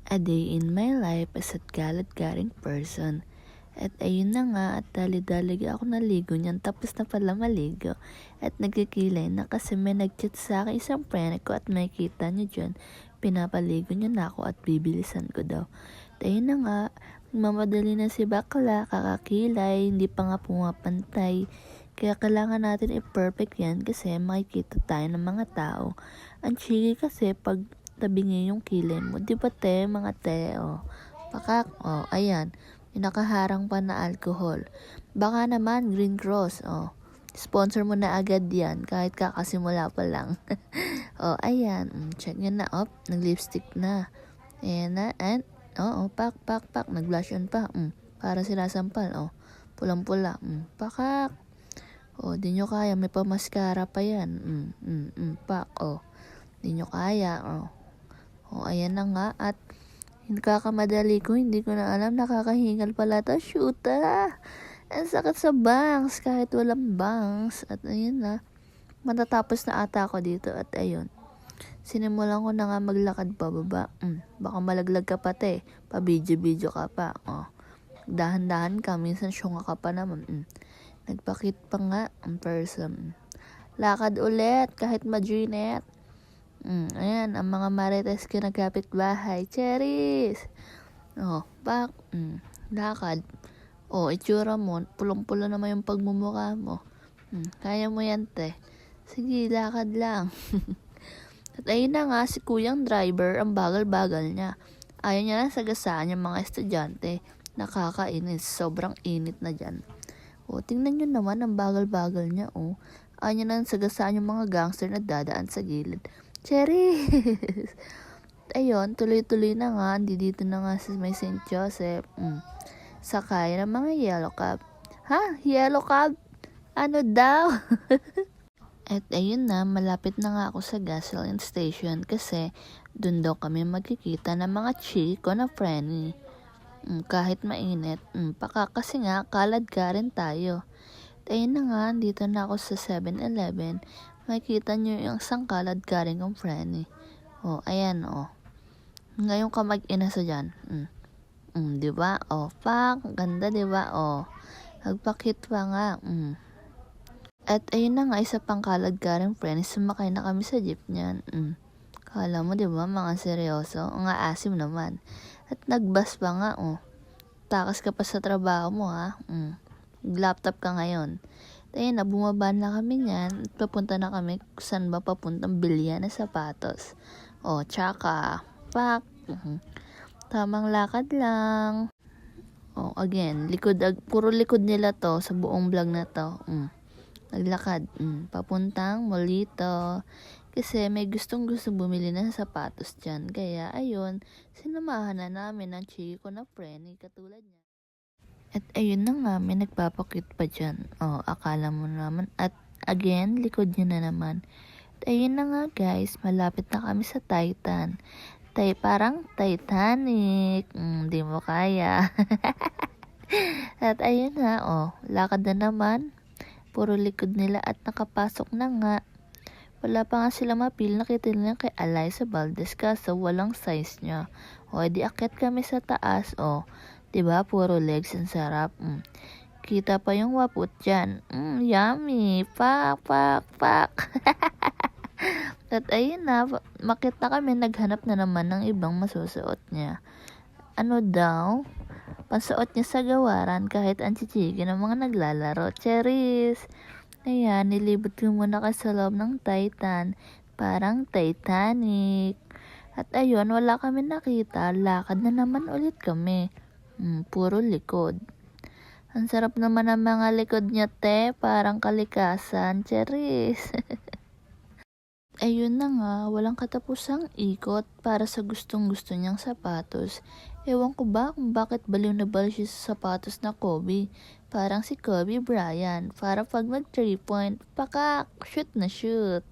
A day in my life as a galad-garing person. At ayun na nga, at dali-dalig ako naligo niyan tapos na pala maligo. At nagkikilay na kasi may nag-chat sa akin isang friend ko at makikita niyo dyan. Pinapaligo niya na ako at bibilisan ko daw. At ayun na nga, mamadali na si bakla, kakakilay, hindi pa nga pumapantay. Kaya kailangan natin i-perfect yan kasi makikita tayo ng mga tao. Ang chigi kasi pag tabingi yung kilay mo. Di ba te, mga te, oh. Pakak, oh, ayan. Yung nakaharang pa na alcohol. Baka naman, Green Cross, oh. Sponsor mo na agad yan, kahit kakasimula pa lang. Oh, ayan. Check nyo na, oh. Nag-lipstick na. Ayan na, and, oh, pak. Nag-blush on pa. Para sinasampal, oh. Pulang-pula. Pakak. Oh, di nyo kaya, may pa-mascara pa yan. Pak, oh. Di nyo kaya, oh. O, ayan na nga. At kakamadali ko, hindi ko na alam. Nakakahingal pala to. Shoot, ang sakit sa bangs. Kahit walang bangs. At ayun na. Matatapos na ata ako dito. At ayun. Sinimulan ko na nga maglakad pababa. Baka malaglag ka pa te. Pa-video ka pa. O. Dahan-dahan ka. Minsan syunga ka pa naman. Nagpakit pa nga ang person. Lakad ulit. Kahit madrinet. Ayan, ang mga marites ko nagkapit bahay. Cherries! Oh, pak. Lakad. Oh, itsura mo. Pulong-pulo naman yung pagmumukha mo. Kaya mo yan, te. Sige, lakad lang. At ayun na nga, si kuyang driver, ang bagal-bagal niya. Ayaw niya lang sagasaan yung mga estudyante. Nakakainis. Sobrang init na dyan. Oh, tingnan nyo naman ang bagal-bagal niya, oh. Ayaw niya lang sagasaan yung mga gangster na dadaan sa gilid. Cherries! Ayun, tuloy-tuloy na nga. Dito na nga sa may St. Joseph. Sakay ng mga yellow cab. Ha? Yellow cab? Ano daw? At ayun na, malapit na nga ako sa gasoline station kasi dun daw kami magkikita ng mga chiko na friendly. Kahit mainit. Kasi nga, kalad ka rin tayo. At ayun na nga, dito na ako sa 7-Eleven. Makikita nyo yung sangkalad garing kong friend eh. Oh, ayan oh. Ngayon ka mag-ina sa dyan. Diba? Oh, pak. Ganda diba? Oh. Nagpakit pa nga. At ayun na nga, isa pang kalad garing friend. Sumakay na kami sa jeep niyan. Kala mo diba, mga seryoso? Nga asim naman. At nagbus pa nga oh. Takas ka pa sa trabaho mo ha. Laptop ka ngayon. Ayun na, bumaba na kami niyan at papunta na kami saan ba papuntang bilya na sapatos. O, tsaka, pak. Tamang lakad lang. O, again, puro likod nila to sa buong vlog na to. Naglakad, papuntang Molito. Kasi may gusto bumili ng sapatos dyan. Kaya, ayun, sinamahan na namin ng chiko na friend, katulad niya. At ayun na nga, may nagpapakit pa dyan. Oh, akala mo naman. At again, likod nyo na naman. At ayun na nga guys, malapit na kami sa Titan. Parang Titanic. Di mo kaya. At ayun na, oh, lakad na naman. Puro likod nila at nakapasok na nga. Wala pa nga sila mapil, nakita nila kay Alyssa Valdez kaso walang size niya. O, edi akyat kami sa taas, oh. Diba, puro legs, ang sarap. Kita pa yung wapot dyan. Yummy. Pak. At ayun na, makita kami, naghanap na naman ng ibang masusuot niya. Ano daw? Pansuot niya sa gawaran kahit ang chichigi ng mga naglalaro. Cherries! Ayan, nilibot ko muna ka sa loob ng Titan. Parang Titanic. At ayun, wala kami nakita. Lakad na naman ulit kami. Puro likod. Ang sarap naman ng mga likod niya, te. Parang kalikasan. Cherries. Ayun na nga, walang katapusang ikot para sa gustong-gusto niyang sapatos. Ewan ko ba kung bakit baliw na baliw siya sa sapatos na Kobe. Parang si Kobe Bryant. Para pag mag 3-point, pakak, shoot na shoot.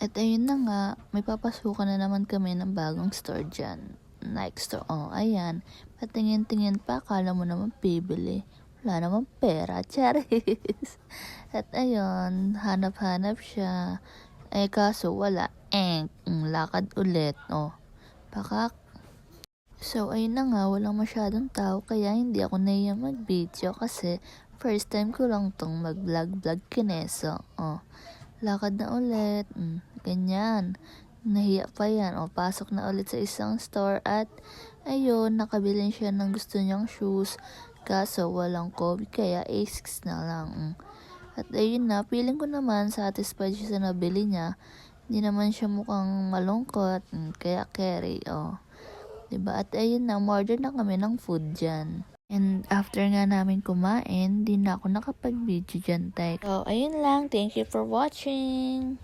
At ayun na nga, may papasukan na naman kami ng bagong store dyan. Nike store. Oh, ayan. Patingin-tingin pa, akala mo naman bibili. Wala naman pera, Charis. At ayun, hanap-hanap siya. Eh kaso wala. Lakad ulit. Oh, Pakak. So, ayun na nga, walang masyadong tao kaya hindi ako nahiya mag-video kasi first time ko lang tong mag-vlog kineso. Oh, lakad na ulit. Ganyan. Nahiya pa yan. O, pasok na ulit sa isang store at ayun, nakabili siya ng gusto niyang shoes. Kaso, walang COVID kaya Asics na lang. At ayun na, feeling ko naman satisfied siya sa nabili niya. Hindi naman siya mukhang malungkot. Kaya carry, oh. Diba? At ayun na, order na kami ng food dyan. And after nga namin kumain, di na ako nakapag-video dyan, tay. So, ayun lang. Thank you for watching.